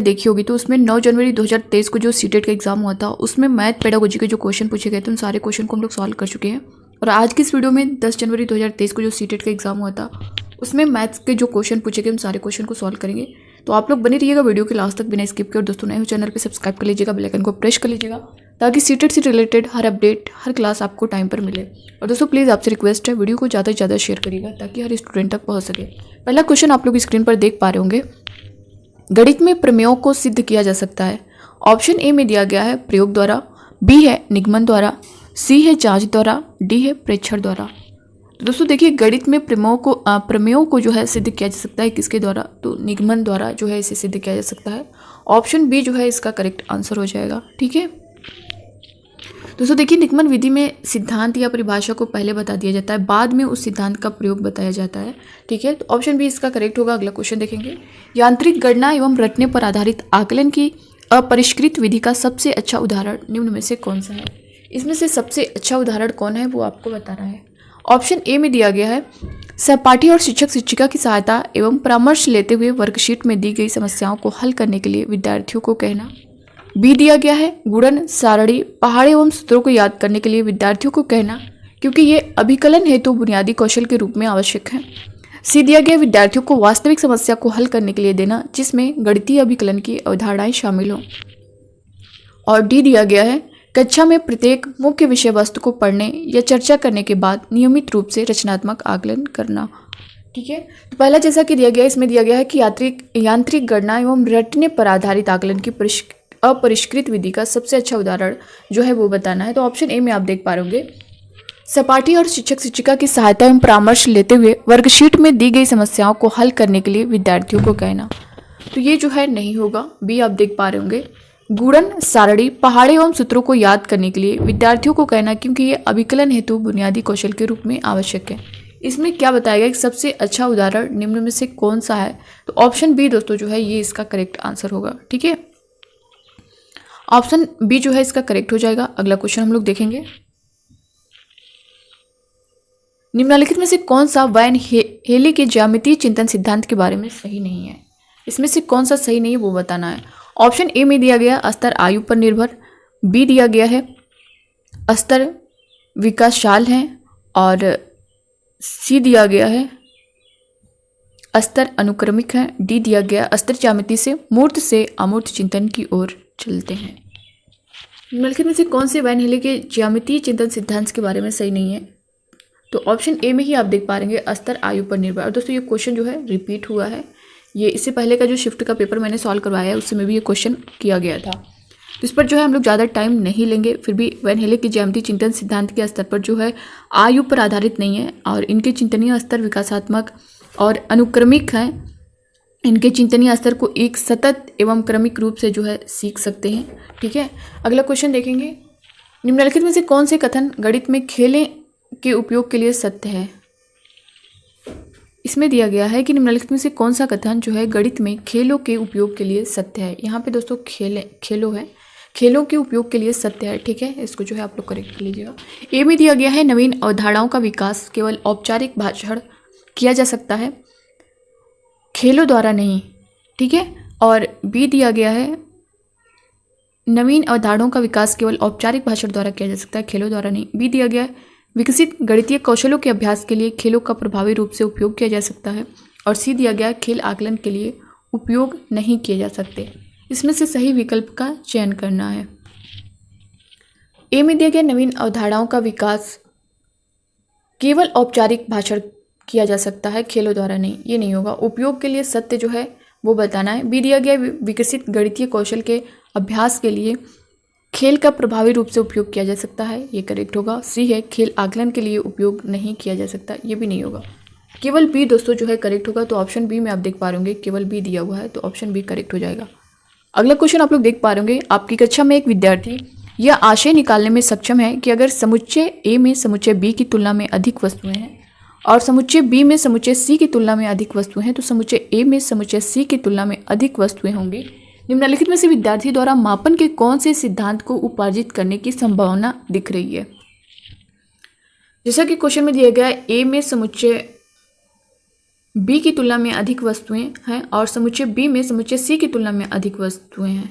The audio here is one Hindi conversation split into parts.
देखी होगी तो उसमें 9 जनवरी 2023 को जो सीटेट का एग्जाम हुआ था उसमें मैथ पेडागोजी के जो क्वेश्चन पूछे गए थे उन सारे क्वेश्चन को हम लोग सॉल्व कर चुके हैं। और आज की इस वीडियो में 10 जनवरी 2023 को जो सीटेट का एग्जाम हुआ था उसमें मैथ्स के जो क्वेश्चन पूछे गए उन सारे क्वेश्चन को सॉल्व करेंगे। तो आप लोग बने रहिएगा वीडियो के लास्ट तक बिना स्किप किए। और दोस्तों नए हो चैनल पे सब्सक्राइब कर लीजिएगा, बेल आइकन को प्रेस कर लीजिएगा ताकि सीटेट से रिलेटेड हर अपडेट हर क्लास आपको टाइम पर मिले। और दोस्तों प्लीज़ आपसे रिक्वेस्ट है वीडियो को ज़्यादा से ज़्यादा शेयर करिएगा ताकि हर स्टूडेंट तक पहुँच सके। पहला क्वेश्चन आप लोग स्क्रीन पर देख पा रहे होंगे, गणित में प्रमेयों को सिद्ध किया जा सकता है। ऑप्शन ए में दिया गया है प्रयोग द्वारा, बी है निगमन द्वारा, सी है जांच द्वारा, डी है प्रेक्षण द्वारा। तो दोस्तों देखिए गणित में प्रमेयों को जो है सिद्ध किया जा सकता है किसके द्वारा, तो निगमन द्वारा जो है इसे सिद्ध किया जा सकता है। ऑप्शन बी जो है इसका करेक्ट आंसर हो जाएगा। ठीक है दोस्तों, देखिए निगमन विधि में सिद्धांत या परिभाषा को पहले बता दिया जाता है, बाद में उस सिद्धांत का प्रयोग बताया जाता है। ठीक है, तो ऑप्शन बी इसका करेक्ट होगा। अगला क्वेश्चन देखेंगे, यांत्रिक गणना एवं रटने पर आधारित आकलन की अपरिष्कृत विधि का सबसे अच्छा उदाहरण निम्न में से कौन सा है। इसमें से सबसे अच्छा उदाहरण कौन है वो आपको बताना है। ऑप्शन ए में दिया गया है सहपाठी और शिक्षक शिक्षिका की सहायता एवं परामर्श लेते हुए वर्कशीट में दी गई समस्याओं को हल करने के लिए विद्यार्थियों को कहना। बी दिया गया है गुणन सारणी पहाड़े एवं सूत्रों को याद करने के लिए विद्यार्थियों को कहना क्योंकि ये अभिकलन हेतु बुनियादी कौशल के रूप में आवश्यक है। सी दिया गया विद्यार्थियों को वास्तविक समस्या को हल करने के लिए देना जिसमें गणितीय अभिकलन की अवधारणाएं शामिल हों। और डी दिया गया है कक्षा में प्रत्येक मुख्य विषय वस्तु को पढ़ने या चर्चा करने के बाद नियमित रूप से रचनात्मक आकलन करना। ठीक है, तो पहला जैसा कि दिया गया इसमें दिया गया है कि यांत्रिक गणना एवं रटने पर आधारित आकलन की अपरिष्कृत विधि का सबसे अच्छा उदाहरण जो है वो बताना है। तो ऑप्शन ए में आप देख पा रहे होंगे सहपाठी और शिक्षक शिक्षिका की सहायता एवं परामर्श लेते हुए वर्कशीट में दी गई समस्याओं को हल करने के लिए विद्यार्थियों को कहना। तो ये जो है नहीं होगा। बी आप देख पा रहे होंगे गुणन सारणी पहाड़े एवं सूत्रों को याद करने के लिए विद्यार्थियों को कहना क्योंकि ये अभिकलन हेतु बुनियादी कौशल के रूप में आवश्यक है। इसमें क्या बताया गया कि सबसे अच्छा उदाहरण निम्न में से कौन सा है, तो ऑप्शन बी दोस्तों जो है ये इसका करेक्ट आंसर होगा। ठीक है, ऑप्शन बी जो है इसका करेक्ट हो जाएगा। अगला क्वेश्चन हम लोग देखेंगे, निम्नलिखित में से कौन सा वैन हेले के ज्यामितीय चिंतन सिद्धांत के बारे में सही नहीं है। इसमें से कौन सा सही नहीं है वो बताना है। ऑप्शन ए में दिया गया स्तर आयु पर निर्भर, बी दिया गया है स्तर विकासशाल है और सी दिया गया है स्तर अनुक्रमिक है, डी दिया गया स्तर ज्यामिति से मूर्त से अमूर्त चिंतन की ओर चलते हैं। निम्नलिखित में से कौन से वैन हेले के ज्यामितीय चिंतन सिद्धांत के बारे में सही नहीं है, तो ऑप्शन ए में ही आप देख पा रहे हैं स्तर आयु पर निर्भर। और दोस्तों ये क्वेश्चन जो है रिपीट हुआ है, ये इससे पहले का जो शिफ्ट का पेपर मैंने सॉल्व करवाया है उसमें भी ये क्वेश्चन किया गया था। तो इस पर जो है हम लोग ज़्यादा टाइम नहीं लेंगे। फिर भी वैन हेले के ज्यामितीय चिंतन सिद्धांत के स्तर पर जो है आयु पर आधारित नहीं है और इनके चिंतनीय स्तर विकासात्मक और अनुक्रमिक हैं। इनके चिंतनीय स्तर को एक सतत एवं क्रमिक रूप से जो है सीख सकते हैं। ठीक है, अगला क्वेश्चन देखेंगे, निम्नलिखित में से कौन से कथन गणित में खेलें के उपयोग के लिए सत्य है। इसमें दिया गया है कि निम्नलिखित में से कौन सा कथन जो है गणित में खेलों के उपयोग के लिए सत्य है। यहाँ पे दोस्तों खेलों है, खेलों के उपयोग के लिए सत्य है। ठीक है, इसको जो है आप लोग करेक्ट कर लीजिएगा। ए में दिया गया है नवीन अवधारणाओं का विकास केवल औपचारिक भाषण किया जा सकता है, खेलों द्वारा नहीं। ठीक है, और बी दिया गया है नवीन अवधारणाओं का विकास केवल औपचारिक भाषण द्वारा किया जा सकता है, खेलों द्वारा नहीं। बी दिया गया है विकसित गणितीय कौशलों के अभ्यास के लिए खेलों का प्रभावी रूप से उपयोग किया जा सकता है। और सी दिया गया खेल आकलन के लिए उपयोग नहीं किए जा सकते। इसमें से सही विकल्प का चयन करना है। ए में दिया गया नवीन अवधारणाओं का विकास केवल औपचारिक भाषण किया जा सकता है, खेलों द्वारा नहीं, ये नहीं होगा। उपयोग के लिए सत्य जो है वो बताना है। बी दिया गया विकसित गणितीय कौशल के अभ्यास के लिए खेल का प्रभावी रूप से उपयोग किया जा सकता है, ये करेक्ट होगा। सी है खेल आकलन के लिए उपयोग नहीं किया जा सकता, ये भी नहीं होगा। केवल बी दोस्तों जो है करेक्ट होगा। तो ऑप्शन बी में आप देख पा रहे होंगे केवल बी दिया हुआ है, तो ऑप्शन बी करेक्ट हो जाएगा। अगला क्वेश्चन आप लोग देख पा रहे होंगे, आपकी कक्षा में एक विद्यार्थी यह आशय निकालने में सक्षम है कि अगर समुच्चय ए में समुच्चय बी की तुलना में अधिक वस्तुएं हैं और समुच्चय बी में समुच्चय सी की तुलना में अधिक वस्तुएं हैं तो समुच्चय ए में समुच्चय सी की तुलना में अधिक वस्तुएं होंगी। निम्नलिखित में से विद्यार्थी द्वारा मापन के कौन से सिद्धांत को उपार्जित करने की संभावना दिख रही है। जैसा कि क्वेश्चन में दिया गया है ए में समुच्चय बी की तुलना में अधिक वस्तुएं हैं और समुच्चय बी में समुच्चय सी की तुलना में अधिक वस्तुएं हैं।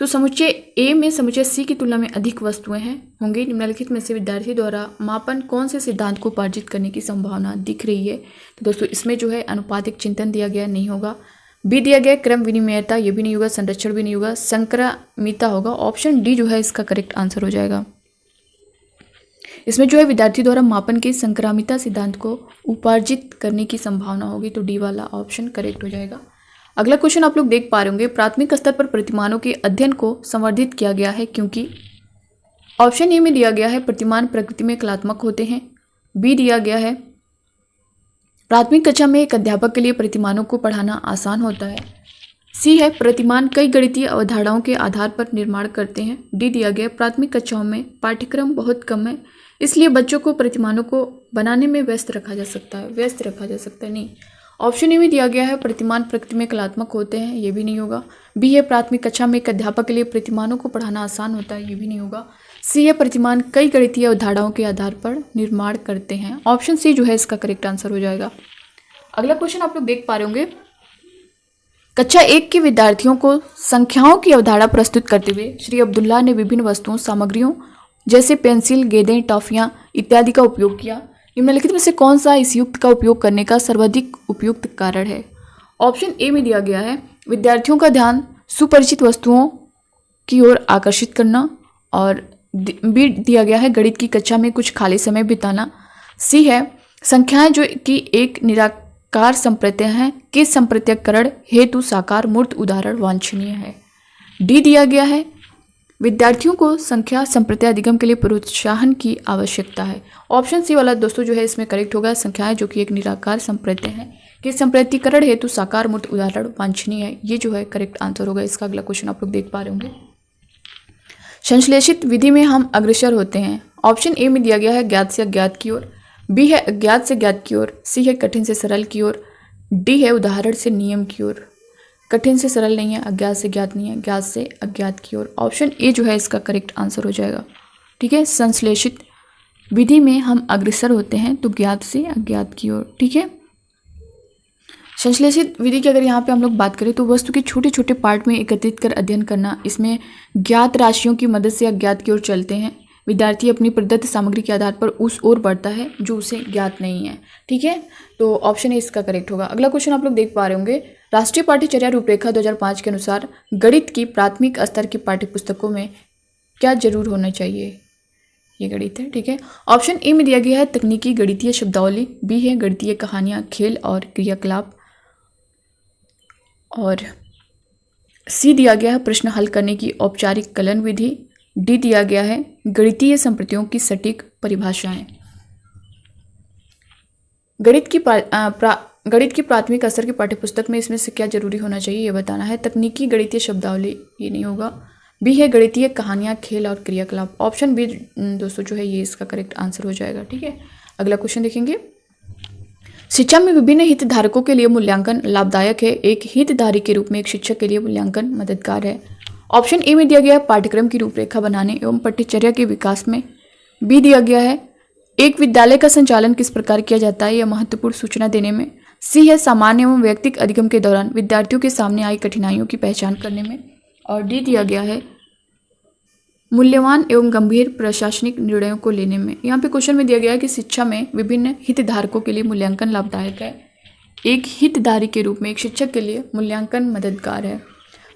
तो समुच्चय ए में समुच्चय सी की तुलना में अधिक वस्तुएं हैं होंगी। निम्नलिखित में से विद्यार्थी द्वारा मापन कौन से सिद्धांत को उपार्जित करने की संभावना दिख रही है। तो दोस्तों इसमें जो है अनुपातिक चिंतन दिया गया, नहीं होगा। बी दिया गया क्रम विनिमयता, ये भी नहीं होगा। संरक्षण भी नहीं होगा। संक्रामिता होगा। ऑप्शन डी जो है इसका करेक्ट आंसर हो जाएगा। इसमें जो है विद्यार्थी द्वारा मापन के संक्रामिता सिद्धांत को उपार्जित करने की संभावना होगी, तो डी वाला ऑप्शन करेक्ट हो जाएगा। अगला क्वेश्चन आप लोग देख पा रहे होंगे, प्राथमिक स्तर पर प्रतिमानों के अध्ययन को संवर्धित किया गया है क्योंकि ऑप्शन ए में दिया गया है प्रतिमान प्रकृति में कलात्मक होते हैं। बी दिया गया है प्राथमिक कक्षा में एक अध्यापक के लिए प्रतिमानों को पढ़ाना आसान होता है। सी है प्रतिमान कई गणितीय अवधारणाओं के आधार पर निर्माण करते हैं। डी दिया गया प्राथमिक कक्षाओं में पाठ्यक्रम बहुत कम है, इसलिए बच्चों को प्रतिमानों को बनाने में व्यस्त रखा जा सकता है। नहीं। ऑप्शन ए में दिया गया है प्रतिमान प्रकृति में कलात्मक होते हैं, ये भी नहीं होगा। बी है प्राथमिक कक्षा में एक अध्यापक के लिए प्रतिमानों को पढ़ाना आसान होता है, ये भी नहीं होगा। सी है प्रतिमान कई गणितीय अवधारणाओं के आधार पर निर्माण करते हैं। ऑप्शन सी जो है इसका करेक्ट आंसर हो जाएगा। अगला क्वेश्चन आप लोग देख पा रहे होंगे, कक्षा 1 के विद्यार्थियों को संख्याओं की अवधारणा प्रस्तुत करते हुए श्री अब्दुल्ला ने विभिन्न वस्तुओं सामग्रियों जैसे पेंसिल, गेंदें, टॉफियां इत्यादि का उपयोग किया। निम्नलिखित में से कौन सा इस युक्त का उपयोग करने का सर्वाधिक उपयुक्त कारण है। ऑप्शन ए में दिया गया है विद्यार्थियों का ध्यान सुपरिचित वस्तुओं की ओर आकर्षित करना, और बी दिया गया है गणित की कक्षा में कुछ खाली समय बिताना। सी है संख्याएं जो कि एक निराकार संप्रत्यय हैं के संप्रत्ययकरण हेतु साकार मूर्त उदाहरण वांछनीय है। डी दिया गया है विद्यार्थियों को संख्या संप्रत्यय अधिगम के लिए प्रोत्साहन की आवश्यकता है। ऑप्शन सी वाला दोस्तों जो है इसमें करेक्ट होगा। संख्याएं जो कि एक निराकार संप्रत्यय है कि संप्रत्ययकरण हेतु साकार मूर्त उदाहरण वांछनीय है, ये जो है करेक्ट आंसर होगा। इसका अगला क्वेश्चन आप लोग देख पा रहे होंगे, संश्लेषित विधि में हम अग्रसर होते हैं। ऑप्शन ए में दिया गया है ज्ञात से अज्ञात की ओर। बी है अज्ञात से ज्ञात की ओर। सी है कठिन से सरल की ओर। डी है उदाहरण से नियम की ओर। कठिन से सरल नहीं है, अज्ञात से ज्ञात नहीं है, ज्ञात से अज्ञात की ओर। ऑप्शन ए जो है इसका करेक्ट आंसर हो जाएगा। ठीक है, संश्लेषित विधि में हम अग्रसर होते हैं तो ज्ञात से अज्ञात की ओर। ठीक है, संश्लेषित विधि की अगर यहाँ पे हम लोग बात करें तो वस्तु के छोटे छोटे पार्ट में एकत्रित कर अध्ययन करना, इसमें ज्ञात राशियों की मदद से अज्ञात की ओर चलते हैं। विद्यार्थी अपनी प्रदत्त सामग्री के आधार पर उस ओर बढ़ता है जो उसे ज्ञात नहीं है। ठीक है, तो ऑप्शन ए इसका करेक्ट होगा। अगला क्वेश्चन आप लोग देख पा रहे होंगे, राष्ट्रीय पाठ्यचर्या रूपरेखा 2005 के अनुसार गणित की प्राथमिक स्तर की पाठ्यपुस्तकों में क्या जरूर होना चाहिए। ये गणित है। ठीक है, ऑप्शन ए में दिया गया है तकनीकी गणितीय शब्दावली। बी है गणितीय कहानियाँ, खेल और क्रियाकलाप, और सी दिया गया है प्रश्न हल करने की औपचारिक कलन विधि। डी दिया गया है गणितीय संप्रतियों की सटीक परिभाषाएं। गणित की प्राथमिक स्तर की पाठ्यपुस्तक में इसमें से क्या जरूरी होना चाहिए ये बताना है। तकनीकी गणितीय शब्दावली, ये नहीं होगा। बी है गणितीय कहानियाँ, खेल और क्रियाकलाप। ऑप्शन बी दोस्तों जो है ये इसका करेक्ट आंसर हो जाएगा। ठीक है, अगला क्वेश्चन देखेंगे, शिक्षा में विभिन्न हितधारकों के लिए मूल्यांकन लाभदायक है। एक हितधारी के रूप में एक शिक्षक के लिए मूल्यांकन मददगार है। ऑप्शन ए में दिया गया है पाठ्यक्रम की रूपरेखा बनाने एवं पठ्यचर्या के विकास में। बी दिया गया है एक विद्यालय का संचालन किस प्रकार किया जाता है, यह महत्वपूर्ण सूचना देने में। सी है सामान्य एवं वैयक्तिक अधिगम के दौरान विद्यार्थियों के सामने आई कठिनाइयों की पहचान करने में। और डी दिया गया है मूल्यवान एवं गंभीर प्रशासनिक निर्णयों को लेने में। यहाँ पे क्वेश्चन में दिया गया है कि शिक्षा में विभिन्न हितधारकों के लिए मूल्यांकन लाभदायक है। एक हितधारी के रूप में एक शिक्षक के लिए मूल्यांकन मददगार है।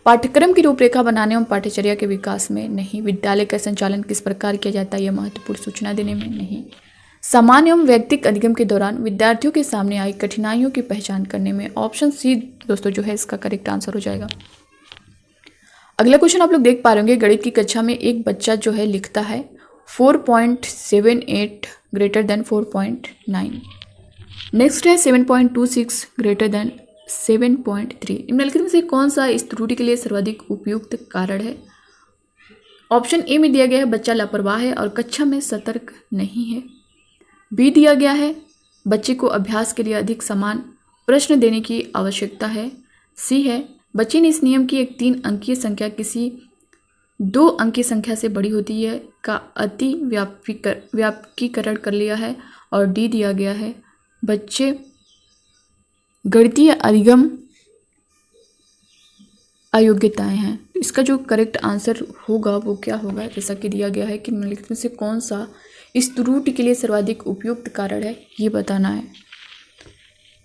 पाठ्यक्रम की रूपरेखा बनाने एवं पाठ्यचर्या के विकास में नहीं। विद्यालय का संचालन किस प्रकार किया जाता है, यह महत्वपूर्ण सूचना देने में नहीं। सामान्य एवं वैयक्तिक अधिगम के दौरान विद्यार्थियों के सामने आई कठिनाइयों की पहचान करने में। ऑप्शन सी दोस्तों जो है इसका करेक्ट आंसर हो जाएगा। अगला क्वेश्चन आप लोग देख पा रहे होंगे, गणित की कक्षा में एक बच्चा जो है लिखता है 4.78 ग्रेटर देन 4.9। नेक्स्ट है 7.26 ग्रेटर देन 7.3। निम्नलिखित में से कौन सा इस त्रुटि के लिए सर्वाधिक उपयुक्त कारण है। ऑप्शन ए में दिया गया है बच्चा लापरवाह है और कक्षा में सतर्क नहीं है। बी दिया गया है बच्चे को अभ्यास के लिए अधिक समान प्रश्न देने की आवश्यकता है। सी है बच्चे ने इस नियम की एक 3 अंकीय संख्या किसी 2 अंकीय संख्या से बड़ी होती है का अति व्यापकीकरण कर लिया है। और डी दिया गया है बच्चे गणितीय अधिगम अयोग्यताएं हैं। तो इसका जो करेक्ट आंसर होगा वो क्या होगा, जैसा कि दिया गया है कि निम्नलिखित में से कौन सा इस त्रुटि के लिए सर्वाधिक उपयुक्त कारण है, ये बताना है।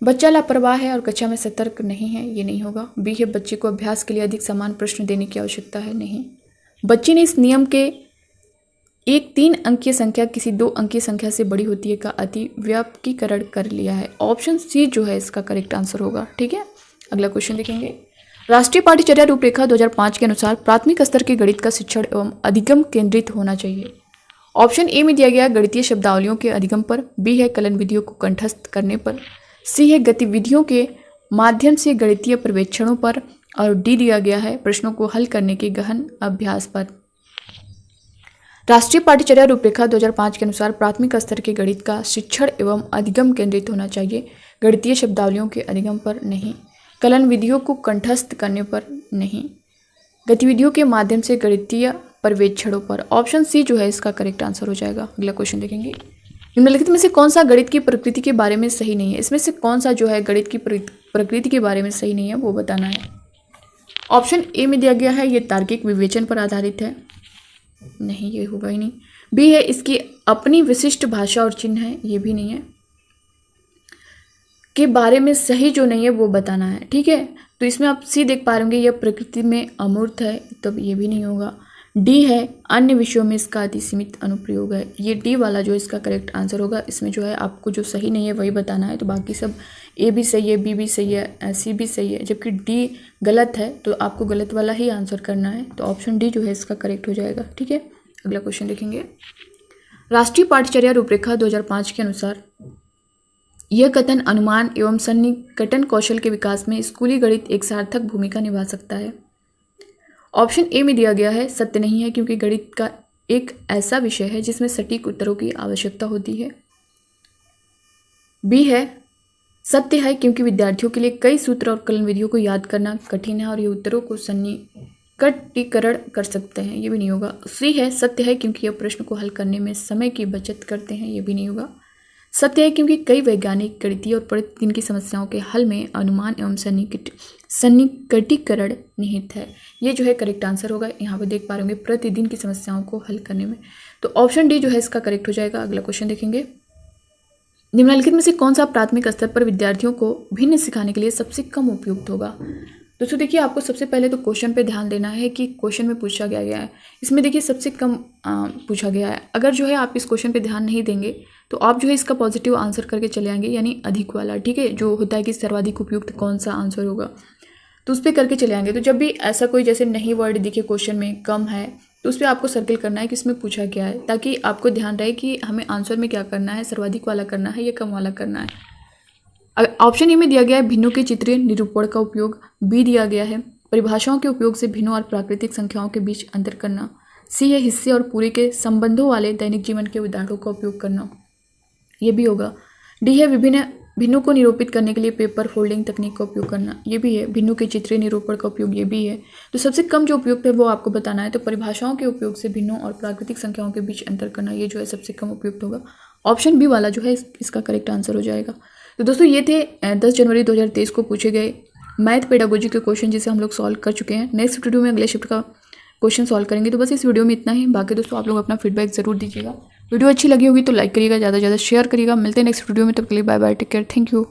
बच्चा लापरवाह है और कक्षा में सतर्क नहीं है, ये नहीं होगा। बी है बच्चे को अभ्यास के लिए अधिक समान प्रश्न देने की आवश्यकता है, नहीं। बच्चे ने इस नियम के एक 3 अंकीय संख्या किसी 2 अंकीय संख्या से बड़ी होती है का अति व्यापकीकरण कर लिया है। ऑप्शन सी जो है इसका करेक्ट आंसर होगा। ठीक है, अगला क्वेश्चन देखेंगे। राष्ट्रीय पाठ्यचर्या रूपरेखा 2005 के अनुसार प्राथमिक स्तर के गणित का शिक्षण एवं अधिगम केंद्रित होना चाहिए। ऑप्शन ए में दिया गया गणितीय शब्दावलियों के अधिगम पर, बी है कलन विधियों को कंठस्थ करने पर, सी है गतिविधियों के माध्यम से गणितीय पर्यवेक्षणों पर, और डी दिया गया है प्रश्नों को हल करने के गहन अभ्यास पर। राष्ट्रीय पाठ्यचर्या रूपरेखा 2005 के अनुसार प्राथमिक स्तर के गणित का शिक्षण एवं अधिगम केंद्रित होना चाहिए, गणितीय शब्दावलियों के अधिगम पर नहीं, कलन विधियों को कंठस्थ करने पर नहीं, गतिविधियों के माध्यम से गणितीय पर्यवेक्षणों पर। ऑप्शन सी जो है इसका करेक्ट आंसर हो जाएगा। अगला क्वेश्चन देखेंगे। निम्नलिखित में से कौन सा गणित की प्रकृति के बारे में सही नहीं है, इसमें से कौन सा जो है गणित की प्रकृति के बारे में सही नहीं है वो बताना है। ऑप्शन ए में दिया गया है ये तार्किक विवेचन पर आधारित है, नहीं ये होगा ही नहीं। बी है इसकी अपनी विशिष्ट भाषा और चिन्ह है, ये भी नहीं है। के बारे में सही जो नहीं है वो बताना है। ठीक है, तो इसमें आप सी देख पा रहे होंगे यह प्रकृति में अमूर्त है, तब ये भी नहीं होगा। डी है अन्य विषयों में इसका अति सीमित अनुप्रयोग है, ये डी वाला जो इसका करेक्ट आंसर होगा। इसमें जो है आपको जो सही नहीं है वही बताना है, तो बाकी सब ए भी सही है, बी भी सही है, सी भी सही है, जबकि डी गलत है तो आपको गलत वाला ही आंसर करना है। तो ऑप्शन डी जो है इसका करेक्ट हो जाएगा। ठीक है, अगला क्वेश्चन देखेंगे। राष्ट्रीय पाठ्यचर्या रूपरेखा 2005 के अनुसार यह कथन अनुमान एवं सन्निकटन कौशल के विकास में स्कूली गणित एक सार्थक भूमिका निभा सकता है। ऑप्शन ए में दिया गया है सत्य नहीं है, क्योंकि गणित का एक ऐसा विषय है जिसमें सटीक उत्तरों की आवश्यकता होती है। बी है सत्य है, क्योंकि विद्यार्थियों के लिए कई सूत्र और कलन विधियों को याद करना कठिन है और ये उत्तरों को सन्निकटीकरण कर सकते हैं, ये भी नहीं होगा। सी है सत्य है, क्योंकि यह प्रश्न को हल करने में समय की बचत करते हैं, ये भी नहीं होगा। सत्य है, क्योंकि कई वैज्ञानिक गणितीय और प्रतिदिन की समस्याओं के हल में अनुमान एवं सन्निकटीकरण निहित है, ये जो है करेक्ट आंसर होगा। यहाँ पे देख पा रहे होंगे प्रतिदिन की समस्याओं को हल करने में, तो ऑप्शन डी जो है इसका करेक्ट हो जाएगा। अगला क्वेश्चन देखेंगे। निम्नलिखित में से कौन सा प्राथमिक स्तर पर विद्यार्थियों को भिन्न सिखाने के लिए सबसे कम उपयुक्त होगा। दोस्तों देखिए, आपको सबसे पहले तो क्वेश्चन पे ध्यान देना है कि क्वेश्चन में पूछा गया है। इसमें देखिए सबसे कम पूछा गया है। अगर जो है आप इस क्वेश्चन पे ध्यान नहीं देंगे तो आप जो है इसका पॉजिटिव आंसर करके चले आएंगे, यानी अधिक वाला। ठीक है, जो होता है कि सर्वाधिक उपयुक्त कौन सा आंसर होगा तो उस पर करके चले आएंगे। तो जब भी ऐसा कोई जैसे नहीं वर्ड दिखे क्वेश्चन में कम है तो उस पर आपको सर्किल करना है कि इसमें पूछा क्या है, ताकि आपको ध्यान रहे कि हमें आंसर में क्या करना है, सर्वाधिक वाला करना है या कम वाला करना है। ऑप्शन ए में दिया गया है भिन्नों के चित्रीय निरूपण का उपयोग, बी दिया गया है परिभाषाओं के उपयोग से भिन्नों और प्राकृतिक संख्याओं के बीच अंतर करना, सी है हिस्से और पूरे के संबंधों वाले दैनिक जीवन के उदाहरणों का उपयोग करना, ये भी होगा। डी है भिन्नों को निरूपित करने के लिए पेपर फोल्डिंग तकनीक का उपयोग करना, ये भी है। भिन्नों के चित्रीय निरूपण का उपयोग, ये भी है। तो सबसे कम जो उपयुक्त है वो आपको बताना है, तो परिभाषाओं के उपयोग से भिन्नों और प्राकृतिक संख्याओं के बीच अंतर करना, ये जो है सबसे कम उपयुक्त होगा। ऑप्शन बी वाला जो है इसका करेक्ट आंसर हो जाएगा। तो दोस्तों ये थे 10 जनवरी 2023 को पूछे गए मैथ पेडागोजी के क्वेश्चन, जिसे हम लोग सॉल्व कर चुके हैं। नेक्स्ट वीडियो में अगले शिफ्ट का क्वेश्चन सॉल्व करेंगे। तो बस इस वीडियो में इतना ही। बाकी दोस्तों आप लोग अपना फीडबैक जरूर दीजिएगा। वीडियो अच्छी लगी होगी तो लाइक करिएगा, ज़्यादा से ज़्यादा शेयर करिएगा। मिलते हैं नेक्स्ट वीडियो में, तब के लिए bye bye, take care, thank you.